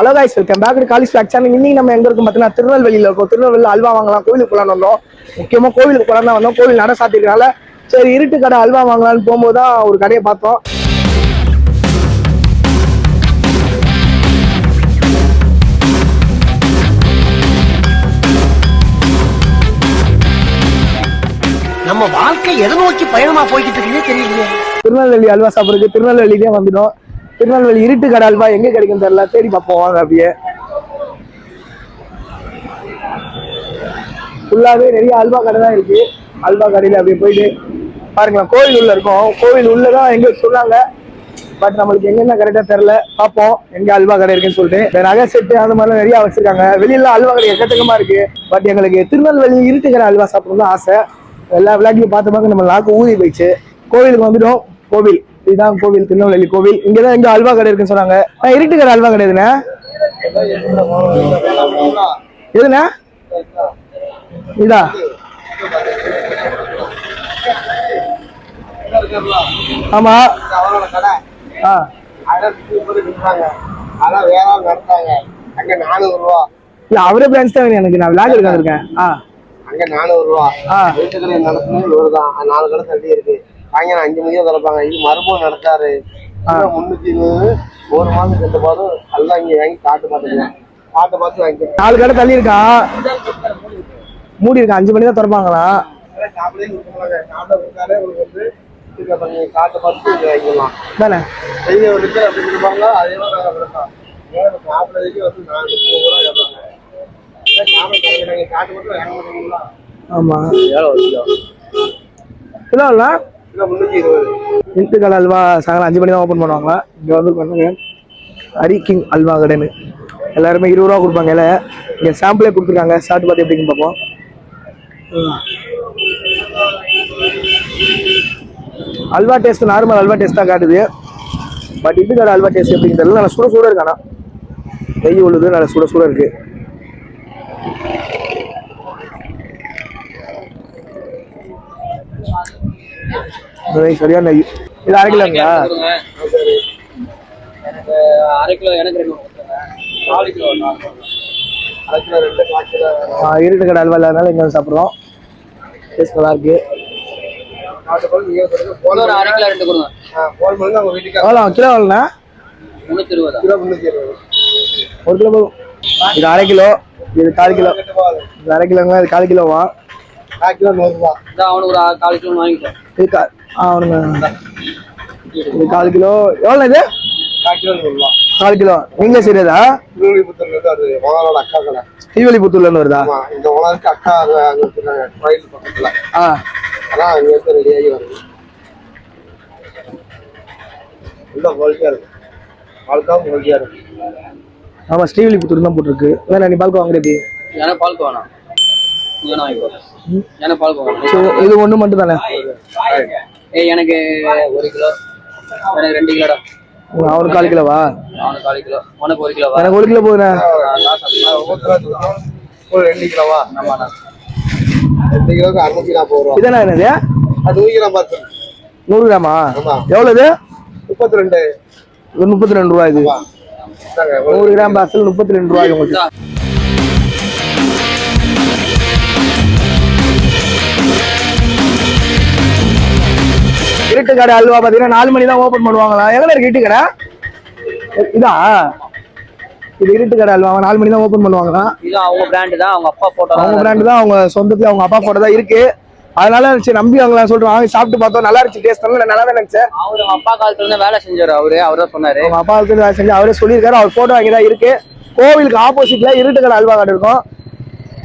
Hello guys welcome back to காலிஸ் fact channel. இன்னைக்கு நம்ம எங்க இருக்கோம் பார்த்தீங்கன்னா திருநெல்வேலியில் இருக்கோம். திருநெல்வேலியில் அல்வா வாங்கலாம், கோவிலுக்கு போகலான்னு வந்தோம். முக்கியமாக கோவிலுக்கு போகலாம் தான் வந்தோம். கோவில் நட சாத்திருக்கனால சரி இருட்டு கடை அல்வா வாங்கலான்னு போகும்போது தான் ஒரு கடையை பார்த்தோம். நம்ம வாழ்க்கை எதை நோக்கி பயணமா போய்கிட்டு இருக்குன்னே தெரியலையே. திருநெல்வேலி அல்வா சாப்பிட்றதுக்கு திருநெல்வேலிக்கே வந்துட்டோம். திருநெல்வேலி இருட்டு கடை அல்வா எங்க கிடைக்கும் தெரியல, தேடி பார்ப்போம் வாங்க. அப்படியே ஃபுல்லாவே நிறைய அல்வா கடை தான் இருக்கு. அல்வா கடையில அப்படியே போயிட்டு பாருங்களேன். கோவில் உள்ள இருக்கும், கோவில் உள்ளதான் எங்க சொன்னாங்க. பட் நம்மளுக்கு எங்கன்னா கரெக்டா தெரியல. பார்ப்போம் எங்க அல்வா கடை இருக்குன்னு சொல்லிட்டு. நகை செட்டு அந்த மாதிரிலாம் நிறைய வச்சிருக்காங்க. வெளியில அல்வா கடை எக்கச்சக்கமா இருக்கு. பட் எங்களுக்கு திருநெல்வேலி இருட்டு கடை அல்வா சாப்பிடணும்னு ஆசை. எல்லா விளையாட்டையும் பார்த்து பார்க்க நம்ம நாக்கு ஊறி போயிடுச்சு. கோவிலுக்கு வந்துட்டோம். கோவில் இதுதான் கோவில், திருநெல்வேலி கோவில். இங்கதான் எங்க அல்வா கடை இருக்குன்னு சொன்னாங்க. இருட்டு கடை அல்வா கடை எதுனா எதுனா இதா ஆமா இல்ல அவரே பிரான்ச் தான் எனக்கு. நான் விளையாட்டு இருக்கேன். அங்க 400 ரூபா நடத்துனது இவருதான். 4 கடை தள்ளி இருக்கு. சாயங்காலம் 5 மணிக்கு திறப்பாங்க. இது மறுபடியும் நடத்தாரு. 320 ஒரு மாசம் ரெண்டு பாதம் எல்லாம் இங்க வாங்கி காட்டு பார்த்துக்கலாம். காட்டு பார்த்து வாங்கி 4 கடை தள்ளி இருக்கான். மூடி இருக்கான். 5 மணி தான் திறப்பாங்களா? காட்டு பார்த்து வாங்கிக்கலாம் தானே. செய்தி ஒரு லிட்டர் அப்படி கொடுப்பாங்க. அதே மாதிரி நாங்கள் கொடுப்போம். சாப்பிட்றதுக்கு வந்து 4 ரூபா கேட்பாங்க. காட்டு மட்டும் 200. ஆமா கிலோ இல்ல கிலோ 320. இருட்டு கடை அல்வா சாயங்காலம் 5 மணி தான் ஓப்பன் பண்ணுவாங்க. இங்கே வந்து பண்ணுங்க ஹரி கிங் அல்வா கடைன்னு. எல்லாருமே 20 ரூபா கொடுப்பாங்க. இல்லை இங்கே சாம்பிளே கொடுத்துருக்காங்க. சாப்பிட்டு பார்த்து எப்படின்னு பார்ப்போம். Halwa taste normal halwa taste தான் காட்டுது. பட் இருட்டு கடை அல்வா டேஸ்ட் எப்படின்னு தெரியல. நல்லா சுட சூட இருக்கானா, நெய் உழுது நல்லா சுட சூட இருக்கு. சரியா நெய். இது 1/2 கிலோங்களா? அரை கிலோ எனக்கு 4 கிலோ. இருட்டு கடை அல்வா இல்லாதனால இங்கே சாப்பிட்றோம். டேஸ்ட் நல்லா இருக்கு. அரை கிலோ 2 கொடுங்க. எவ்வளோ கிலோ எவ்வளோண்ணா? 320. ஒரு கிலோ போதும். இது 1/2 கிலோ, இது 1/4 கிலோ. இது 1/2 கிலோங்களா? இது 1/4 கிலோவா? 1/4 கிலோ 100 ரூபா. அவனுக்கு ஒரு 1/4 கிலோ வாங்கிட்டோம். இது அவனுங்க இது 1/4 கிலோ. எவ்வளோ இது? 1/4 கிலோ 100 ரூபா. 1/4 கிலோ. நீங்களே சரியாதா? திருவள்ளிபுத்தூர்ல இருந்து உங்களோட அக்கா கடை. ஸ்ரீவல்லிபுத்தூர்ல இருந்து வருதா? இந்த உலருக்கு அக்கா அங்க வச்சிருக்காங்க கோயில் பக்கத்துல. அதான் அங்க இருந்து ரெடி ஆகி வருது. இந்த குவாலிட்டியா இருக்கு. பால்காவும் குவாலிட்டியா இருக்கு. ஆமா ஸ்ரீவல்லிபுத்தூர் தான் போட்டிருக்கு. வேணா நீ பால்கோ வாங்குறது? எனக்கு பால்கோ வேணாம். எனக்கு பால்கோ வேணாம். இது ஒண்ணு மட்டும் தானே? எனக்கு 1 கிலோ. எனக்கு 2 கிலோடா. அவனுக்கு 1/4 கிலோவா? அவனுக்கு 1/4 கிலோ. உனக்கு 1 கிலோவா? எனக்கு 1 கிலோ போதுண்ணே. ஒரு 2 கிலோவா? ஆமாண்ணா. 2 கிலோக்கு 640 ரூபா. இதானே என்னது? அது 100 கிராம் பார்த்து 100 கிராமா? எவ்வளவு இது? 32. 32 ரூபா. இது 100 கிராம் பார்சல் 32 ரூபாய் உங்களுக்கு. இருட்டு கடை அல்வா பாத்தீங்கன்னா 4 மணி தான் ஓபன் பண்ணுவாங்களா? எங்க இருக்கு இருட்டு கடை? இதா இது இருட்டு கடை அல்வா 4 மணி தான் ஓபன் பண்ணுவாங்களா? இது அவங்க பிராண்ட் தான். அவங்க அப்பா போட்டோ. அவங்க பிராண்ட் தான். அவங்க சொந்தத்துல அவங்க அப்பா போட்டோ தான் இருக்கு. அதனால சரி நம்பி வாங்கலாம் சொல்லிட்டு வாங்கி சாப்பிட்டு பார்த்தோம். நல்லா இருந்துச்சு. டேஸ்ட் நல்லா தான் நினைச்சேன். அவரு அப்பா காலத்துல இருந்து வேலை செஞ்சாரு. அவர்தான் சொன்னாரு. அவங்க அப்பா காலத்துல வேலை செஞ்சு அவரே சொல்லியிருக்காரு. அவர் போட்டோ வாங்கி தான் இருக்கு. கோவிலுக்கு ஆப்போசிட்ல இருட்டு கடை அல்வா கடை இருக்கும்.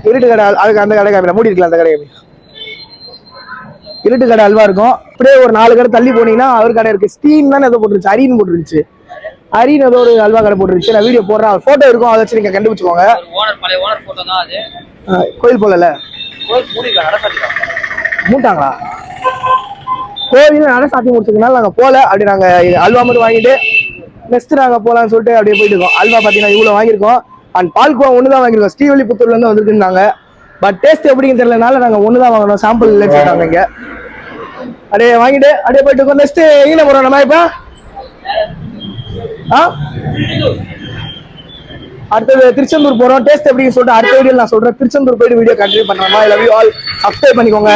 இருட்டு கடை அதுக்கு அந்த கடை காமில மூடி இருக்கலாம். அந்த கடை இருட்டு கடை அல்வா இருக்கும். அப்படியே ஒரு 4 கடை தள்ளி போனீங்கன்னா அவர் கடை இருக்கு. ஸ்டீம் தானே ஏதோ போட்டுருச்சு, அரின்னு போட்டுருச்சு. அரின்னு ஏதோ ஒரு அல்வா கடை போட்டுருச்சு. நான் வீடியோ போடுறேன். அவர் போட்டோ இருக்கும், அதை வச்சு நீங்க கண்டுபிடிச்சுக்கோங்க. பழைய ஓனர் போட்டோ தான் அது. கோயில் போல மூட்டாங்களா? கோவில் நட சாத்தி முடிச்சதுனால நாங்க போல. அப்படி நாங்க அல்வா மட்டும் வாங்கிட்டு நெக்ஸ்ட் நாங்க போலாம்னு சொல்லிட்டு அப்படியே போயிட்டு இருக்கோம். அல்வா பாத்தீங்கன்னா இவ்வளவு வாங்கியிருக்கோம். அண்ட் பால்கோவா ஒண்ணுதான் வாங்கியிருக்கோம். ஸ்ரீவல்லிபுத்தூர்ல இருந்து வந்திருக்குன்னாங்க. பட் டேஸ்ட் எப்படின்னு தெரியலனால நாங்க ஒண்ணுதான் வாங்கணும். சாம்பிள் இல்லைன்னு சொல்லிட்டாங்க. இங்க அப்படியே வாங்கிட்டு அப்படியே போயிட்டு இருக்கோம். நெக்ஸ்ட் எங்க போறோம் நம்ம இப்ப? அடுத்தது திருச்செந்தூர் போறோம். டேஸ்ட் எப்படின்னு சொல்லிட்டு அடுத்த வீடியோ நான் சொல்றேன். திருச்செந்தூர் போயிட்டு வீடியோ கண்டினியூ பண்றேன். I love you all. Subscribe பண்ணிக்கோங்க.